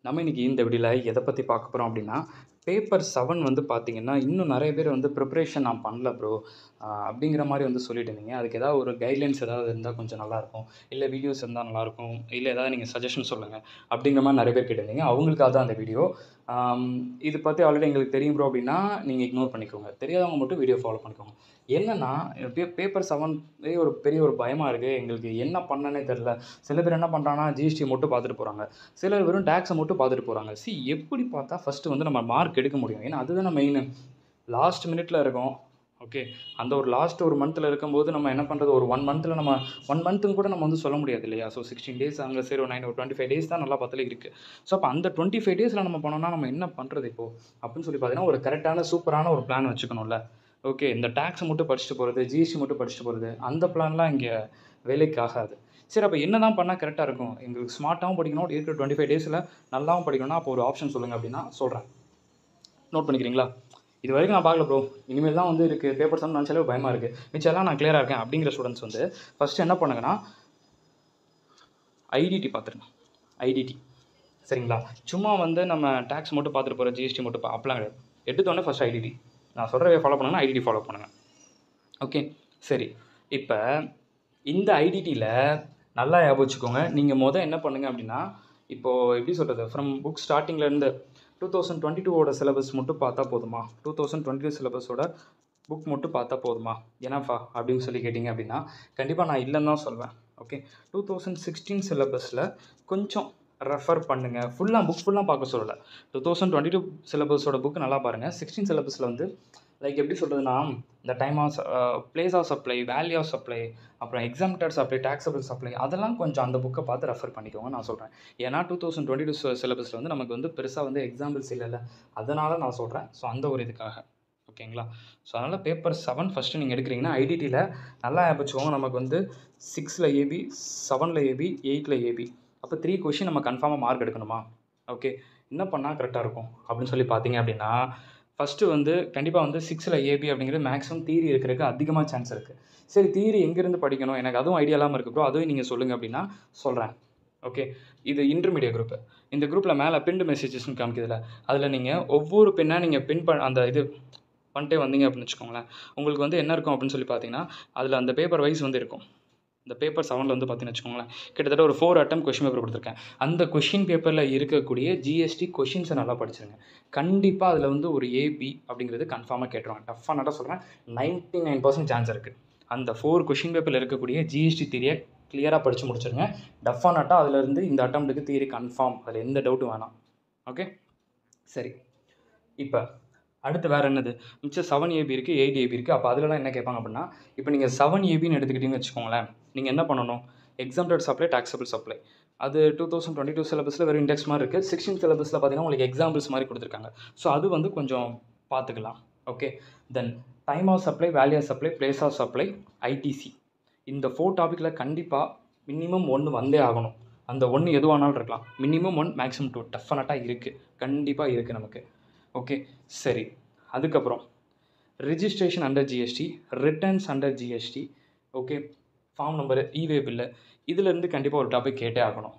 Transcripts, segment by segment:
நம்ம இன்னைக்கு இந்த வீடியோவில் எதை பற்றி பார்க்க போகிறோம் அப்படின்னா, பேப்பர் 7 வந்து பார்த்தீங்கன்னா, இன்னும் நிறைய பேர் வந்து ப்ரிப்பரேஷன் நான் பண்ணல ப்ரோ அப்படிங்கிற மாதிரி வந்து சொல்லிட்டு இருந்தீங்க. அதுக்கு ஏதாவது ஒரு கைட்லைன்ஸ் ஏதாவது இருந்தால் கொஞ்சம் நல்லாயிருக்கும். இல்லை வீடியோஸ் இருந்தால் நல்லாயிருக்கும். இல்லை ஏதாவது நீங்கள் சஜஷன் சொல்லுங்கள் அப்படிங்கிற மாதிரி நிறைய பேர் கேட்டிருந்தீங்க. அவங்களுக்காக தான் அந்த வீடியோ. இது பற்றி ஆல்ரெடி எங்களுக்கு தெரியும் ப்ரோ அப்படின்னா நீங்கள் இக்னோர் பண்ணிக்கோங்க. தெரியாதவங்க மட்டும் வீடியோ ஃபாலோ பண்ணிக்கோங்க. என்னென்னா பேப்பர் 7 ஒரு பெரிய ஒரு பயமாக இருக்குது. எங்களுக்கு என்ன பண்ணனே தெரில. சில பேர் என்ன பண்ணுறாங்கன்னா ஜிஎஸ்டி மட்டும் பார்த்துட்டு போகிறாங்க. சிலர் வெறும் டேக்ஸை மட்டும் பார்த்துட்டு போகிறாங்க. எப்படி பார்த்தா ஃபஸ்ட்டு வந்து நம்ம மார்க் எடுக்க முடியும்? ஏன்னா அதுதானே மெயின். லாஸ்ட் மினிட்ல இருக்கோம். ஓகே, அந்த ஒரு லாஸ்ட் ஒரு மந்தில் இருக்கும்போது நம்ம என்ன பண்ணுறது? ஒரு 1 மந்தில் நம்ம 1 மந்த்துன்னு கூட நம்ம வந்து சொல்ல முடியாது இல்லையா? ஸோ 16 டேஸ் அங்கே சரி ஒரு 9 ஒரு 25 டேஸ் தான் நல்லா பார்த்தாலே இருக்குது. ஸோ அப்போ அந்த 25 டேஸில் நம்ம பண்ணோம்னா நம்ம என்ன பண்ணுறது இப்போது அப்படின்னு சொல்லி பார்த்தீங்கன்னா, ஒரு கரெக்டான சூப்பரான ஒரு பிளான் வச்சுக்கணும்ல. ஓகே, இந்த டேக்ஸை மட்டும் படிச்சுட்டு போகிறது, ஜிஎஸ்டி மட்டும் படிச்சுட்டு போகிறது, அந்த பிளான்லாம் இங்கே வேலைக்கு ஆகாது. சரி, அப்போ என்ன தான் பண்ணால் கரெக்டாக இருக்கும்? எங்களுக்கு ஸ்மார்ட்டாகவும் படிக்கணும், இருக்கிற 25 டேஸில் நல்லாவும் படிக்கணும்னா அப்போ ஒரு ஆப்ஷன் சொல்லுங்கள் அப்படின்னா சொல்கிறேன். நோட் பண்ணிக்கிறீங்களா? இது வரைக்கும் நான் பார்க்கல ப்ரோ. இனிமேல் தான் வந்து இருக்குது. பேப்பர் சம் நினச்சாலே பயமாக இருக்குது. மிச்சம்லாம் நான் கிளியராக இருக்கேன் அப்படிங்கிற ஸ்டூடெண்ட்ஸ் வந்து ஃபஸ்ட்டு என்ன பண்ணுங்கன்னா, ஐடிடி பார்த்துருங்க. ஐடிடி சரிங்களா? சும்மா வந்து நம்ம டேக்ஸ் மட்டும் பார்த்துட்டு போகிற, ஜிஎஸ்டி மட்டும் அப்பெல்லாம் கிடையாது. எடுத்தோடனே ஃபஸ்ட் ஐடிடி. நான் சொல்கிறத ஃபாலோ பண்ணுங்கன்னா ஐடிடி ஃபாலோ பண்ணுங்கள். ஓகே சரி. இப்போ இந்த ஐடிடியில் நல்லா ஞாபகம் வச்சுக்கோங்க. நீங்கள் என்ன பண்ணுங்கள் அப்படின்னா, இப்போது எப்படி சொல்கிறது, ஃப்ரம் புக் ஸ்டார்டிங்லேருந்து 2022ஓட சிலபஸ் மட்டும் பார்த்தா போதுமா? 2022 சிலபஸோட புக் மட்டும் பார்த்தா போதுமா? ஏன்னாஃபா அப்படின்னு சொல்லி கேட்டிங்க அப்படின்னா, கண்டிப்பாக நான் இல்லைன்னு தான் சொல்வேன். ஓகே, 2016 சிலபஸில் கொஞ்சம் ரெஃபர் பண்ணுங்கள். புக் ஃபுல்லாக பார்க்க சொல்லலை. 2022 சிலபஸோட புக்கு நல்லா பாருங்கள். 16 சிலபஸில் வந்து லைக் எப்படி சொல்கிறதுனா, இந்த time of place of supply, value of supply, அப்புறம் எக்ஸாம்டட் சப்ளை, டாக்ஸபிள் சப்ளை, அதெல்லாம் கொஞ்சம் அந்த புக்கை பார்த்து ரெஃபர் பண்ணிக்கோங்க நான் சொல்கிறேன். ஏன்னா 2022 சிலபஸில் வந்து நமக்கு வந்து பெருசாக வந்து எக்ஸாம்பிள்ஸ் இல்லைல்ல, அதனால் நான் சொல்கிறேன். ஸோ அந்த ஒரு இதுக்காக ஓகேங்களா? ஸோ அதனால் பேப்பர் 7 ஃபஸ்ட்டு நீங்கள் எடுக்கிறீங்கன்னா ஐடிடியில் நல்லா வச்சுக்கோங்க. நமக்கு வந்து 6ல் ஏபி, 7ல் ஏபி, 8ல் ஏபி. அப்போ 3 கொஷின் நம்ம கன்ஃபார்மாக மார்க் எடுக்கணுமா? ஓகே, என்ன பண்ணால் கரெக்டாக இருக்கும் அப்படின்னு சொல்லி பார்த்தீங்க அப்படின்னா, ஃபஸ்ட்டு வந்து கண்டிப்பாக வந்து 6ல் ஏபி அப்படிங்கிறது மேக்ஸிமம் தியரி இருக்கிறதுக்கு அதிகமாக சான்ஸ் இருக்குது. சரி, தியரி எங்கேருந்து படிக்கணும்? எனக்கு அதுவும் ஐடியா இல்லாமல் இருக்குது ப்ரோ. அதுவும் நீங்கள் சொல்லுங்கள் அப்படின்னா சொல்கிறேன். ஓகே, இது இன்டர்மீடியட் குரூப்பு. இந்த குரூப்பில் மேலே பின்டு மெசேஜஸ்ன்னு காமிக்குதுல, அதில் நீங்கள் ஒவ்வொரு பின்னாக நீங்கள் பின் அந்த இது பண்ணிட்டே வந்தீங்க அப்படின்னு வச்சுக்கோங்களேன், உங்களுக்கு வந்து என்ன இருக்கும் அப்படின்னு சொல்லி பார்த்தீங்கன்னா, அதில் அந்த பேப்பர் வைஸ் வந்து இருக்கும். இந்த பேப்பர் 7ல் வந்து பார்த்தீங்கன்னு வச்சுக்கோங்களேன், கிட்டத்தட்ட ஒரு 4 அட்டம் கொஷின் பேப்பர் கொடுத்துருக்கேன். அந்த கொஷின் பேப்பரில் இருக்கக்கூடிய ஜிஎஸ்டி கொஷின்ஸை நல்லா படிச்சிருங்க. கண்டிப்பாக அதில் வந்து ஒரு ஏபி அப்படிங்கிறது கன்ஃபார்மாக கேட்டுருவாங்க. டஃப்பாக நான் சொல்கிறேன், 99% சான்ஸ் இருக்குது. அந்த 4 கொஷின் பேப்பரில் இருக்கக்கூடிய ஜிஎஸ்டி தியரியை கிளியராக படித்து முடிச்சிருங்க. டஃப்பானாட்டா அதிலேருந்து இந்த அட்டம்ப்ட்டுக்கு தியரி கன்ஃபார்ம், அதில் எந்த டவுட்டும் வேணாம். ஓகே சரி. இப்போ அடுத்து வேறு என்னது, மிச்சம் 7 ஏபி இருக்குது, 8 ஏபி இருக்குது. அப்போ அதிலலாம் என்ன கேட்பாங்க அப்படின்னா, இப்போ நீங்கள் 7 ஏபின்னு எடுத்துக்கிட்டிங்கன்னு வச்சுக்கோங்களேன், நீங்கள் என்ன பண்ணணும்? எக்ஸாம்டட் சப்ளை, டாக்ஸபிள் சப்ளை, அது 2022 சிலபஸில் வெறும் இண்டெக்ஸ் மாதிரி இருக்குது. 16 சிலபஸில் பார்த்தீங்கன்னா உங்களுக்கு எக்ஸாம்பிள்ஸ் மாதிரி கொடுத்துருக்காங்க. ஸோ அது வந்து கொஞ்சம் பார்த்துக்கலாம். Okay, then time of supply, value of supply, place of supply, ITC, இந்த 4 டாப்பிக்கில் கண்டிப்பாக மினிமம் 1 வந்தே ஆகணும். அந்த 1 எதுவானாலும் இருக்கலாம். மினிமம் 1, மேக்ஸிமம் 2 டெஃபினட்டாக இருக்குது, கண்டிப்பாக இருக்குது நமக்கு. ஓகே சரி. அதுக்கப்புறம் registration under GST, returns under GST, okay, form number, e-way bill, இதிலேருந்து கண்டிப்பாக ஒரு டாபிக் கேட்டே ஆகணும்.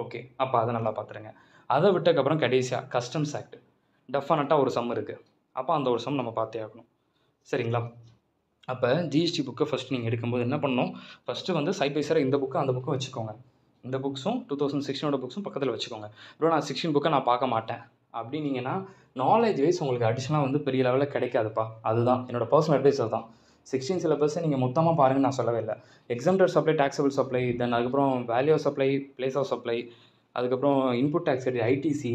ஓகே, அப்போ அதை நல்லா பார்த்துருங்க. அதை விட்டதுக்கப்புறம் கடைசியாக கஸ்டம்ஸ் ஆக்ட், டெஃபினட்டாக ஒரு சம் இருக்குது. அப்போ அந்த ஒரு சம் நம்ம பார்த்தே ஆகணும். சரிங்களா? அப்போ ஜிஎஸ்டி புக்கை ஃபஸ்ட்டு நீங்கள் எடுக்கும்போது என்ன பண்ணணும், ஃபஸ்ட்டு வந்து சைட் பை சைடாக இந்த புக்கு அந்த புக்கும் வச்சுக்கோங்க. இந்த புக்ஸும் 2016ஓட புக்ஸும் பக்கத்தில் வச்சுக்கோங்க. ப்ரோ நான் 16 புக்கை நான் பார்க்க மாட்டேன் அப்படின்னீங்கன்னா, நாலேஜ் வைஸ் உங்களுக்கு அடிஷ்னலாக வந்து பெரிய லெவலில் கிடைக்காதுப்பா. அதுதான் என்னோடய பர்சனல் அட்வைஸ். தான் 16 சிலபஸை நீங்கள் மொத்தமாக பாருங்கன்னு நான் சொல்லவே இல்லை. Exempted supply, taxable supply, then அதுக்கப்புறம் value of supply, place of supply, அதுக்கப்புறம் இன்புட் டேக்ஸ், ஐடிசி,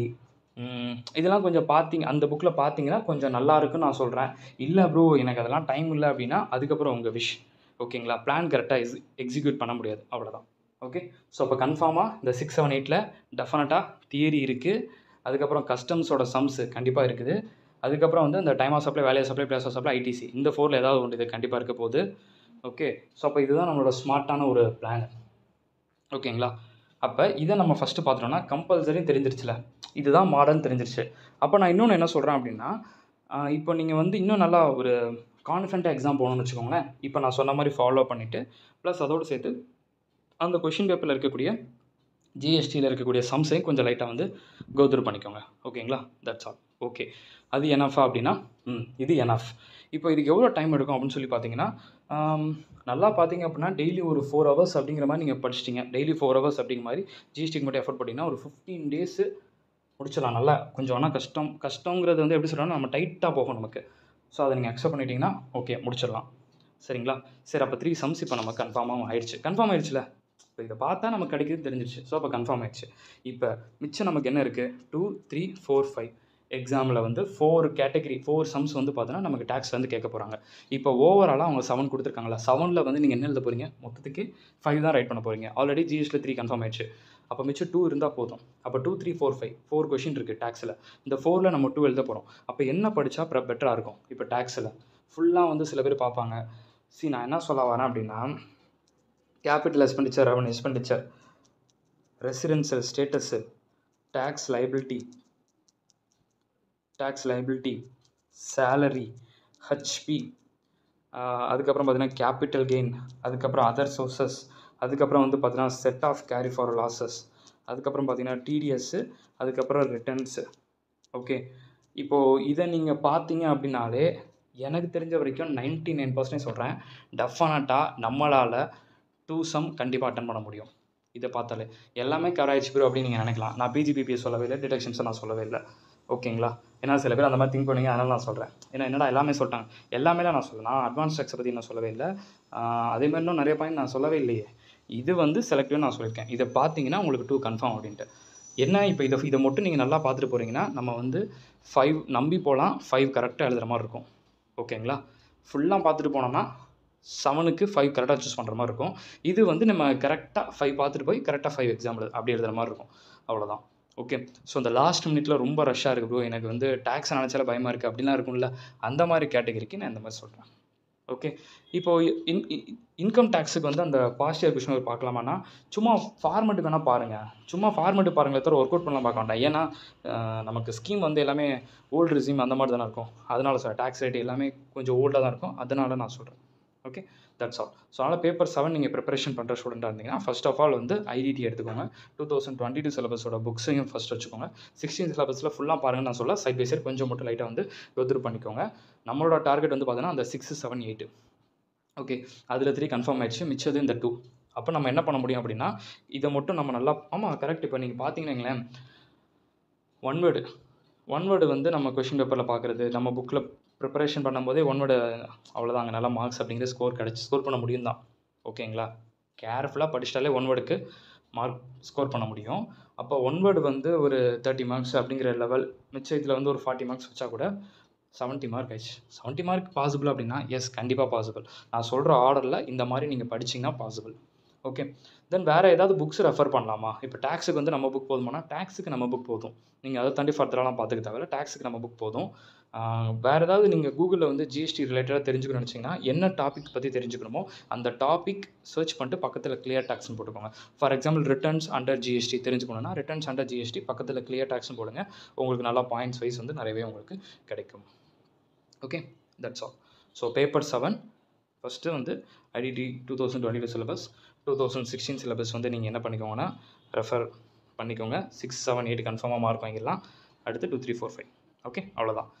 இதெல்லாம் கொஞ்சம் பார்த்தீங்க, அந்த புக்கில் பார்த்தீங்கன்னா கொஞ்சம் நல்லா இருக்குன்னு நான் சொல்கிறேன். இல்லை ப்ரோ எனக்கு அதெல்லாம் டைம் இல்லை அப்படின்னா அதுக்கப்புறம் உங்கள் விஷ். ஓகேங்களா? பிளான் கரெக்டாக எக்ஸிக்யூட் பண்ண முடியாது, அவ்வளோதான். ஓகே, ஸோ அப்போ கன்ஃபார்மாக இந்த 6, 7, 8ல் டெஃபினட்டாக தியரி இருக்குது. அதுக்கப்புறம் கஸ்டம்ஸோட சம்ஸு கண்டிப்பாக இருக்குது. அதுக்கப்புறம் வந்து அந்த time of supply, value supply, place of supply, ITC, இந்த 4ல் ஏதாவது ஒன்று இது கண்டிப்பாக இருக்க போகுது. ஓகே, ஸோ அப்போ இதுதான் நம்மளோட ஸ்மார்ட்டான ஒரு பிளான். ஓகேங்களா? அப்போ இதை நம்ம ஃபஸ்ட்டு பார்த்துட்டோம்னா கம்பல்சரி தெரிஞ்சிருச்சுல, இதுதான் மாடர்ன் தெரிஞ்சிருச்சு. அப்போ நான் இன்னொன்று என்ன சொல்கிறேன் அப்படின்னா, இப்போ நீங்கள் வந்து இன்னும் நல்லா ஒரு கான்ஃபிடென்ட்டாக எக்ஸாம் போகணும்னு வச்சுக்கோங்களேன். இப்போ நான் சொன்ன மாதிரி ஃபாலோ பண்ணிவிட்டு ப்ளஸ் அதோடு சேர்த்து அந்த கொஷின் பேப்பரில் இருக்கக்கூடிய ஜிஎஸ்டியில் இருக்கக்கூடிய சம்ஸையும் கொஞ்சம் லைட்டாக வந்து கோத்ரூ பண்ணிக்கோங்க. ஓகேங்களா? That's all. ஓகே, அது எனஃபா அப்படின்னா இது எனஃப். இப்போ இதுக்கு எவ்வளோ டைம் எடுக்கும் அப்படின்னு சொல்லி பார்த்தீங்கன்னா, நல்லா பார்த்தீங்க அப்படின்னா டெய்லி ஒரு 4 ஹவர்ஸ் அப்படிங்கிற மாதிரி நீங்கள் படிச்சிட்டிங்க. டெய்லி 4 ஹவர்ஸ் அப்படிங்கிற மாதிரி ஜிஎஸ்டிக்கு மட்டும் எஃபர்ட் பண்ணிங்கன்னா ஒரு 15 டேஸு முடிச்சிடலாம். நல்லா கொஞ்சம் ஆனால் கஷ்டங்கிறது வந்து எப்படி சொல்கிறோன்னா, நம்ம டைட்டாக போகும் நமக்கு. ஸோ அதை நீங்கள் அக்செப்ட் பண்ணிட்டீங்கன்னா ஓகே முடிச்சிடலாம். சரிங்களா? சரி, அப்போ 3 சம்ஸ் இப்போ நம்ம கன்ஃபார்மாக ஆயிடுச்சு. கன்ஃபார்ம் ஆயிடுச்சுல? இப்போ இதை பார்த்தா நமக்கு கிடைக்குது தெரிஞ்சிருச்சு. ஸோ அப்போ கன்ஃபார்ம் ஆயிடுச்சு. இப்போ மிச்சம் நமக்கு என்ன இருக்குது? 2, 3, 4, 5 எக்ஸாமில் வந்து 4 கேட்டகரி 4 சம்ஸ் வந்து பார்த்தோன்னா நமக்கு டேக்ஸ் வந்து கேட்க போகிறாங்க. இப்போ ஓவராலாக அவங்க 7 கொடுத்துருக்காங்களா, 7ல் வந்து நீங்கள் என்ன எழுத போகிறீங்க? மொத்தத்துக்கு 5 தான் ரைட் பண்ண போகிறீங்க. ஆல்ரெடி ஜிஎஸ்டியில் 3 கன்ஃபார்ம் ஆயிடுச்சு. அப்போ மிச்சம் 2 இருந்தால் போதும். அப்போ 2, 3, 4, 5 4 கொஷின் இருக்குது டேக்ஸில். இந்த 4ல் நம்ம 2 எழுத போகிறோம். அப்போ என்ன படித்தா பெட்டராக இருக்கும்? இப்போ டேக்ஸில் ஃபுல்லாக வந்து சில பேர் பார்ப்பாங்க. நான் என்ன சொல்ல வரேன் அப்படின்னா, capital expenditure, revenue expenditure, residential status, tax liability, salary, HP, அதுக்கப்புறம் பார்த்தீங்கன்னா கேபிட்டல் கெயின், அதுக்கப்புறம் அதர் சோர்சஸ், அதுக்கப்புறம் வந்து பார்த்தீங்கன்னா set off carry forward losses, அதுக்கப்புறம் பார்த்தீங்கன்னா டிடிஎஸ்ஸு, அதுக்கப்புறம் ரிட்டர்ன்ஸு. ஓகே, இப்போது இதை நீங்கள் பார்த்தீங்க அப்படின்னாலே எனக்கு தெரிஞ்ச வரைக்கும் 99% சொல்கிறேன், டெஃபினட்டாக நம்மளால் 2 சம் கண்டிப்பாக அட்டன் பண்ண முடியும். இதை பார்த்தாலே எல்லாமே கவர் ஆயிடுச்சு ப்ரோ அப்படின்னு நீங்கள் நினைக்கலாம். நான் பிஜிபிபிஎஸ் சொல்லவே இல்லை, டிடக்ஷன்ஸை நான் சொல்லவே இல்லை. ஓகேங்களா? ஏன்னா சில பேர் அந்த மாதிரி திங்க் பண்ணுவீங்க, அதனால் நான் சொல்கிறேன். ஏன்னா என்னடா எல்லாமே சொல்லிட்டாங்க. எல்லாமேலாம் நான் சொல்லலை. நான் அட்வான்ஸ் டேக்ஸை பற்றி நான் சொல்லவே இல்லை. அதேமாதிரி இன்னும் நிறைய பாயிண்ட் நான் சொல்லவே இல்லையே. இது வந்து செலக்டிவாக நான் சொல்லியிருக்கேன். இதை பார்த்தீங்கன்னா உங்களுக்கு 2 கன்ஃபார்ம் அப்படின்ட்டு. என்ன இப்போ இதை மட்டும் நீங்கள் நல்லா பார்த்துட்டு போகிறீங்கன்னா நம்ம வந்து 5 நம்பி போகலாம், 5 கரெக்டாக எழுதுகிற மாதிரி இருக்கும். ஓகேங்களா? ஃபுல்லாக பார்த்துட்டு போனோம்னா 7க்கு 5 கரெக்டாக சூஸ் பண்ணுற மாதிரி இருக்கும். இது வந்து நம்ம கரெக்டாக 5 பார்த்துட்டு போய் கரெக்டாக 5 எக்ஸாம் அப்படி எழுதுகிற மாதிரி இருக்கும். அவ்வளோதான். ஓகே, ஸோ இந்த லாஸ்ட் மினிட்ல ரொம்ப ரஷ்ஷாக இருக்குது ப்ரோ, எனக்கு வந்து டேக்ஸ் நினச்சாலே பயமாக இருக்குது அப்படிலாம் இருக்கும்ல, அந்த மாதிரி கேட்டகரிக்கு நான் இந்த மாதிரி சொல்கிறேன். ஓகே, இப்போது இன்கம் டேக்ஸுக்கு வந்து அந்த பாஸ்ட் இயர் கொஷின் பார்க்கலாமான்னா சும்மா ஃபார்மெட்டுக்கு வேணால் பாருங்கள். சும்மா ஃபார்மெட்டு பாருங்களே தவிர ஒர்க் அவுட் பண்ணலாம் பார்க்க வேண்டாம். ஏன்னா நமக்கு ஸ்கீம் வந்து எல்லாமே ஓல்டு ரிசீம் அந்த மாதிரி தானே இருக்கும். அதனால சார் டேக்ஸ் ரேட் எல்லாமே கொஞ்சம் ஓல்டாக தான் இருக்கும். அதனால நான் சொல்கிறேன். Okay, that's all. ஸோ அதனால் பேப்பர் 7 நீங்கள் ப்ரிப்பரேஷன் பண்ணுற ஸ்டூடெண்ட்டாக இருந்தீங்கன்னா ஃபர்ஸ்ட் ஆஃப் ஆல் வந்து ஐடிடி எடுத்துக்கோங்க. 2022 சிலபஸோட புக்ஸையும் ஃபஸ்ட் வச்சுக்கோங்க. 16 சிலபஸில் ஃபுல்லாக பாருங்கள் நான் சொல்ல, சைட் பை சைட் கொஞ்சம் மட்டும் லைட்டாக வந்து கோத்ரூ பண்ணிக்கோங்க. நம்மளோட டார்கெட் வந்து பார்த்தீங்கன்னா அந்த 6, 7, 8. ஓகே, அதில் 3 கன்ஃபார்ம் ஆயிடுச்சு, மிச்சது இந்த 2. அப்போ நம்ம என்ன பண்ண முடியும் அப்படின்னா இதை மட்டும் நம்ம நல்லா கரெக்ட். இப்போ நீங்கள் பார்த்தீங்கன்னா ஒன் வேர்டு வந்து நம்ம கொஷின் பேப்பரில் பார்க்குறது, நம்ம புக்கில் ப்ரிப்பரேஷன் பண்ணும்போதே ஒன் வேர்டு அவ்வளோதாங்க, நல்லா மார்க்ஸ் அப்படிங்கிற ஸ்கோர் பண்ண முடியும் தான். ஓகேங்களா? கேர்ஃபுல்லாக படிச்சிட்டாலே ஒன் வேர்டுக்கு மார்க் ஸ்கோர் பண்ண முடியும். அப்போ ஒன் வேர்டு வந்து ஒரு 30 மார்க்ஸ் அப்படிங்கிற லெவல், மிச்சம் இதில் வந்து ஒரு 40 மார்க்ஸ் வச்சா கூட 70 மார்க் ஆயிடுச்சு. 70 மார்க் பாசிபிள் அப்படின்னா எஸ், கண்டிப்பாக பாசிபிள். நான் சொல்கிற ஆர்டரில் இந்த மாதிரி நீங்கள் படிச்சிங்கன்னா பாசிபிள். ஓகே, தென் வேறு ஏதாவது புக்ஸ் ரெஃபர் பண்ணலாமா? இப்போ டேக்ஸுக்கு வந்து நம்ம புக் போதுமானா டேக்ஸுக்கு நம்ம புக் போதும். நீங்கள் அதை தாண்டி ஃபர்தராலாம் பார்த்துக்க தேவையில்ல, டேக்ஸுக்கு நம்ம புக் போதும். வேறு ஏதாவது நீங்கள் கூகுளில் வந்து ஜிஎஸ்டி ரிலேட்டடாக தெரிஞ்சுக்கணும்னு நினச்சிங்கன்னா என்ன டாபிக் பற்றி தெரிஞ்சுக்கணுமோ அந்த டாபிக் சர்ச் பண்ணிட்டு பக்கத்தில் கிளியர் டேக்ஸ்னு போட்டுக்கோங்க. For example returns under GST தெரிஞ்சுக்கணுன்னா ரிட்டர்ன்ஸ் அண்டர் ஜிஎஸ்டி பக்கத்தில் கிளியர் டேக்ஸ்னு போடுங்க. உங்களுக்கு நல்லா பாயிண்ட்ஸ் வைஸ் வந்து நிறையவே உங்களுக்கு கிடைக்கும். Okay, that's all. So paper 7 first வந்து ஐடிடி 2022 சிலபஸ், 2016 சிலபஸ் வந்து நீங்கள் என்ன பண்ணிக்கோங்கன்னா ரெஃபர் பண்ணிக்கோங்க. 6, 7, 8 கன்ஃபார்மாக மார்க் வாங்கிடலாம். அடுத்து 2, 3, 4, 5. ஓகே, அவ்வளோதான்.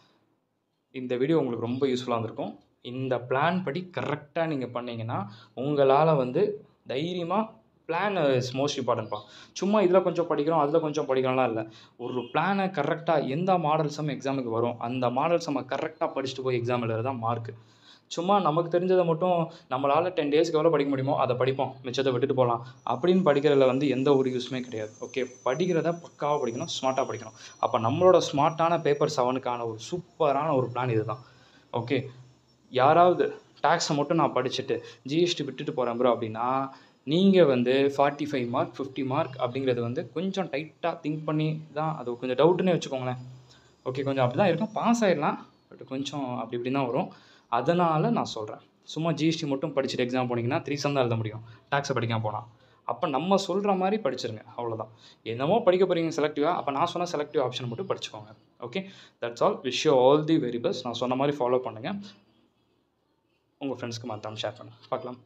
இந்த வீடியோ உங்களுக்கு ரொம்ப யூஸ்ஃபுல்லாக இருந்திருக்கும். இந்த பிளான் படி கரெக்டாக நீங்கள் பண்ணிங்கன்னா உங்களால் வந்து தைரியமாக, பிளான் இஸ் மோஸ்ட் இம்பார்ட்டன்ட்ப்பா. சும்மா இதில் கொஞ்சம் படிக்கிறோம் அதில் கொஞ்சம் படிக்கிறோம்லாம் இல்லை. ஒரு பிளானை கரெக்டாக எந்த மாடல் சம் எக்ஸாமுக்கு வரும் அந்த மாடல் சம்மை கரெக்டாக படிச்சுட்டு போய் எக்ஸாம் எழுதுறது தான் மார்க்கு. சும்மா நமக்கு தெரிஞ்சதை மட்டும் நம்மளால் 10 டேஸ்க்கு எவ்வளோ படிக்க முடியுமோ அதை படிப்போம், மிச்சத்தை விட்டுட்டு போகலாம் அப்படின்னு படிக்கிறதுல வந்து எந்த ஒரு யூஸுமே கிடையாது. ஓகே, படிக்கிறத பக்காவாக படிக்கணும், ஸ்மார்ட்டாக படிக்கணும். அப்போ நம்மளோட ஸ்மார்ட்டான பேப்பர் 7க்கான ஒரு சூப்பரான ஒரு பிளான் இது தான். ஓகே, யாராவது டேக்ஸை மட்டும் நான் படிச்சுட்டு ஜிஎஸ்டி விட்டுட்டு போகிறேன் ப்ரோ அப்படின்னா நீங்கள் வந்து 45 மார்க் 50 மார்க் அப்படிங்கிறது வந்து கொஞ்சம் டைட்டாக திங்க் பண்ணி தான், அது கொஞ்சம் டவுட்டுன்னே வச்சுக்கோங்களேன். ஓகே, கொஞ்சம் அப்படி தான் இருக்கும், பாஸ் ஆகிடலாம், பட் கொஞ்சம் அப்படி இப்படி தான் வரும். அதனால் நான் சொல்கிறேன், சும்மா ஜிஎஸ்டி மட்டும் படிச்சுட்டு எக்ஸாம் போனீங்கன்னா 3 சம் தான் எழுத முடியும், டேக்ஸை படிக்காமல் போனால். அப்போ நம்ம சொல்கிற மாதிரி படிச்சிருங்க, அவ்வளோதான். என்னமோ படிக்க போகிறீங்க செலக்டிவாக, அப்போ நான் சொன்ன செலக்டிவ் ஆப்ஷன் மட்டும் படிச்சுக்கோங்க. Okay, that's all. Wish you all the very best. நான் சொன்ன மாதிரி ஃபாலோ பண்ணுங்கள், உங்கள் ஃப்ரெண்ட்ஸ்க்கு மறக்காமல் ஷேர் பண்ணுங்கள். பார்க்கலாம்.